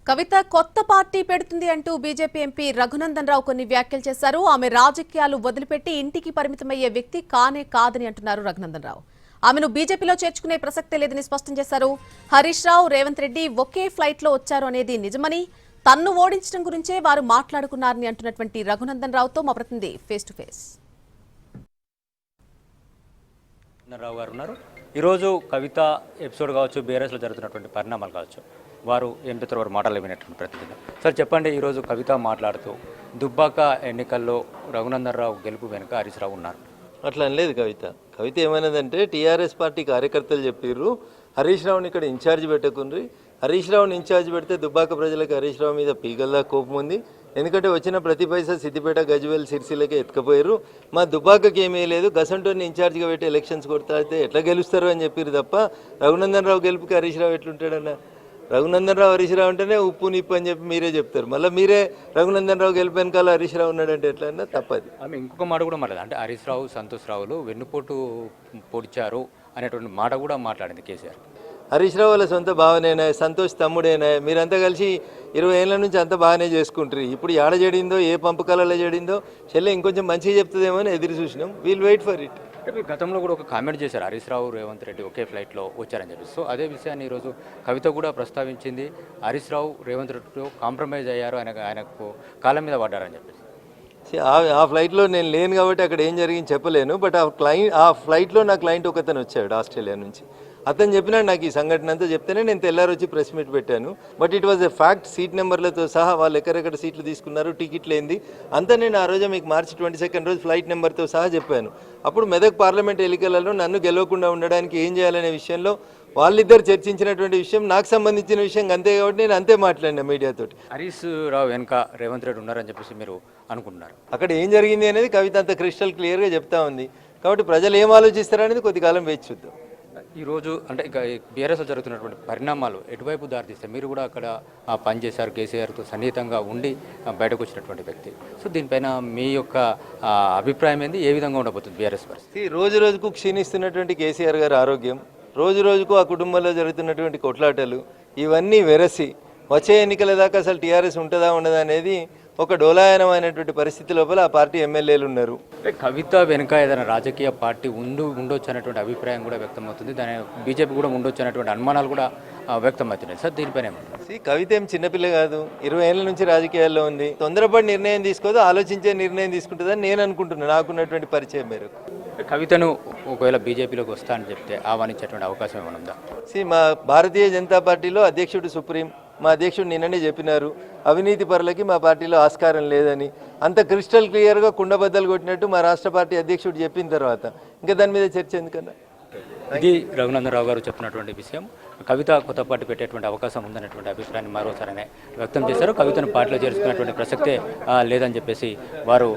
కవిత కొత్త పార్టీ పెడుతుంది అంటూ బీజేపీ ఎంపీ రఘునందన్ రావు కొన్ని వ్యాఖ్యలు చేశారు. ఆమె రాజకీయాలు వదిలిపెట్టి ఇంటికి పరిమితమయ్యే వ్యక్తి కానే కాదని అంటున్నారు రఘునందన్ రావు. ఆమెను బీజేపీలో చేర్చుకునే ప్రసక్తే లేదని స్పష్టం చేశారు. హరీష్ రావు, రేవంత్ రెడ్డి ఒకే ఫ్లైట్ లో వచ్చారు అనేది నిజమని, తన్ను ఓడించడం గురించే వారు మాట్లాడుకున్నారని అంటున్నటువంటి రఘునందన్ రావుతో మా ప్రతినిధి ఫేస్ టు ఫేస్. రావు గారు ఉన్నారు. ఈరోజు కవిత ఎపిసోడ్ కావచ్చు, బీఆర్ఎస్లో జరుగుతున్నటువంటి పరిణామాలు కావచ్చు, వారు ఏం చెప్తారు, వారు మాటలు వినేటువంటి ప్రతినిధి. సార్ చెప్పండి, ఈరోజు కవిత మాట్లాడుతూ దుబ్బాక ఎన్నికల్లో రఘునందన్ రావు గెలుపు వెనుక హరీష్ రావు ఉన్నారు. అట్లా అనలేదు కవిత ఏమైనదంటే టీఆర్ఎస్ పార్టీ కార్యకర్తలు చెప్పారు హరీష్ రావుని ఇక్కడ ఇన్ఛార్జ్ పెట్టకుండ్రి, హరీష్ రావుని ఇన్ఛార్జ్ పెడితే దుబ్బాక ప్రజలకు హరీష్ రావు మీద పీగల్లా కోపం ఉంది, ఎందుకంటే వచ్చిన ప్రతి పైసా సిద్దిపేట, గజ్వేల్, సిరిసిల్లకే ఎత్తుకపోయారు, మా దుబ్బాకకి ఏమీ లేదు, గసంటోని ఇన్ఛార్జ్గా పెట్టి ఎలక్షన్స్ కొడతాయితే ఎట్లా గెలుస్తారు అని చెప్పారు తప్ప రఘునందన్ రావు గెలుపుకి హరీష్ రావు ఎట్లుంటాడన్న. రఘునందన్ రావు హరీష్ రావు అంటేనే ఉప్పు నిప్పు అని చెప్పి మీరే చెప్తారు, మళ్ళీ మీరే రఘునందన్ రావు గెలిపి వెనకాల హరీష్ రావు ఉన్నాడంటే ఎట్లా అన్నా తప్పది. ఆమె ఇంకొక మాట కూడా మాట్లాడదు, అంటే హరీష్ రావు, సంతోష్ రావులు వెన్నుపోటు పొడిచారు అనేటువంటి మాట కూడా మాట్లాడింది కేసీఆర్. హరీష్ రావు వాళ్ళ సొంత భావనేనా, సంతోష్ తమ్ముడేనా, మీరంతా కలిసి 20 ఏళ్ళ నుంచి అంతా బాగానే చేసుకుంటారు, ఇప్పుడు ఏడ చెడిందో ఏ పంపకాలలో చెడిందో చెల్లె ఇంకొంచెం మంచిగా చెప్తుందేమో అని ఎదురు చూసినాం. We'll wait for it. గతంలో కూడా ఒక కామెంట్ చేశారు, హరీష్ రావు, రేవంత్ రెడ్డి ఒకే ఫ్లైట్లో వచ్చారని చెప్పి. సో అదే విషయాన్ని ఈరోజు కవిత కూడా ప్రస్తావించింది, హరీష్ రావు, రేవంత్ రెడ్డితో కాంప్రమైజ్ అయ్యారు, ఆయనకు కాలం మీద పడ్డారని చెప్పేసి. ఆ ఫ్లైట్లో నేను లేను కాబట్టి అక్కడ ఏం జరిగింది చెప్పలేను, బట్ ఆ ఫ్లైట్లో నా క్లయింట్ ఒకతను వచ్చాడు ఆస్ట్రేలియా నుంచి, అతను చెప్పినాడు నాకు ఈ సంఘటన అంతా, చెప్తేనే నేను తెల్లారి వచ్చి ప్రెస్ మీట్ పెట్టాను. But it was a fact, seat నెంబర్లతో సహా వాళ్ళు ఎక్కడెక్కడ సీట్లు తీసుకున్నారు, టికెట్లు ఏంది అంతా నేను ఆ రోజు మీకు మార్చి 22 రోజు ఫ్లైట్ నెంబర్తో సహా చెప్పాను. అప్పుడు మెదక్ పార్లమెంట్ ఎన్నికలలో నన్ను గెలవకుండా ఉండడానికి ఏం చేయాలనే విషయంలో వాళ్ళిద్దరు చర్చించినటువంటి విషయం నాకు సంబంధించిన విషయం అంతే, కాబట్టి నేను అంతే మాట్లాడినా మీడియాతో. హరీష్ రావు వెనుక రేవంత్ రెడ్డి ఉన్నారని చెప్పేసి మీరు అనుకుంటున్నారు. అక్కడ ఏం జరిగింది అనేది కవిత అంత క్రిస్టల్ క్లియర్గా చెప్తా ఉంది, కాబట్టి ప్రజలు ఏం ఆలోచిస్తారనేది కొద్దికాలం వేచి చూద్దాం. ఈరోజు అంటే ఇక బీఆర్ఎస్లో జరుగుతున్నటువంటి పరిణామాలు ఎటువైపు దారితీస్తే, మీరు కూడా అక్కడ పనిచేశారు, కేసీఆర్తో సన్నిహితంగా ఉండి బయటకు వచ్చినటువంటి వ్యక్తి. సో దీనిపైన మీ యొక్క అభిప్రాయం ఏంది, ఏ విధంగా ఉండబోతుంది బీఆర్ఎస్ పరిస్థితి? రోజు రోజుకు క్షీణిస్తున్నటువంటి కేసీఆర్ గారి ఆరోగ్యం, రోజు రోజుకు ఆ కుటుంబంలో జరుగుతున్నటువంటి కొట్లాటలు, ఇవన్నీ వెరసి వచ్చే ఎన్నికల దాకా అసలు టీఆర్ఎస్ ఉంటుందా ఉండదా అనేది ఒక డోలాయనమైనటువంటి పరిస్థితి లోపల ఆ పార్టీ ఎమ్మెల్యేలు ఉన్నారు. కవిత వెనుక ఏదైనా రాజకీయ పార్టీ ఉండొచ్చు అనేటువంటి అభిప్రాయం కూడా వ్యక్తమవుతుంది, దాని బీజేపీ కూడా ఉండొచ్చు అనేటువంటి అనుమానాలు కూడా వ్యక్తమవుతున్నాయి. సార్ దీనిపైన కవిత ఏం చిన్నపిల్ల కాదు, 20 ఏళ్ళ నుంచి రాజకీయాల్లో ఉంది, తొందరపడి నిర్ణయం తీసుకోదు, ఆలోచించే నిర్ణయం తీసుకుంటుందని నేను అనుకుంటున్నాను నాకున్నటువంటి పరిచయం మేరకు. కవితను ఒకవేళ బీజేపీలోకి వస్తా అని చెప్తే ఆహ్వానించేటువంటి అవకాశం ఏమైనా ఉందా? మా భారతీయ జనతా పార్టీలో అధ్యక్షుడు సుప్రీం, మా అధ్యక్షుడు నిన్ననే చెప్పినారు అవినీతి పరులకి మా పార్టీలో ఆస్కారం లేదని, అంత క్రిస్టల్ క్లియర్గా కుండబద్దలు కొట్టినట్టు మా రాష్ట్ర పార్టీ అధ్యక్షుడు చెప్పిన తర్వాత ఇంకా దాని మీద చర్చ ఎందుకన్నా. ఇది రఘునందన్ రావు గారు చెప్తున్నటువంటి విషయం. కవిత కొత్త పార్టీ పెట్టేటువంటి అవకాశం ఉందనేటువంటి అభిప్రాయాన్ని మరోసారి వ్యక్తం చేశారు. కవితను పార్టీలో చేర్చుకున్నటువంటి ప్రసక్తే లేదని చెప్పేసి వారు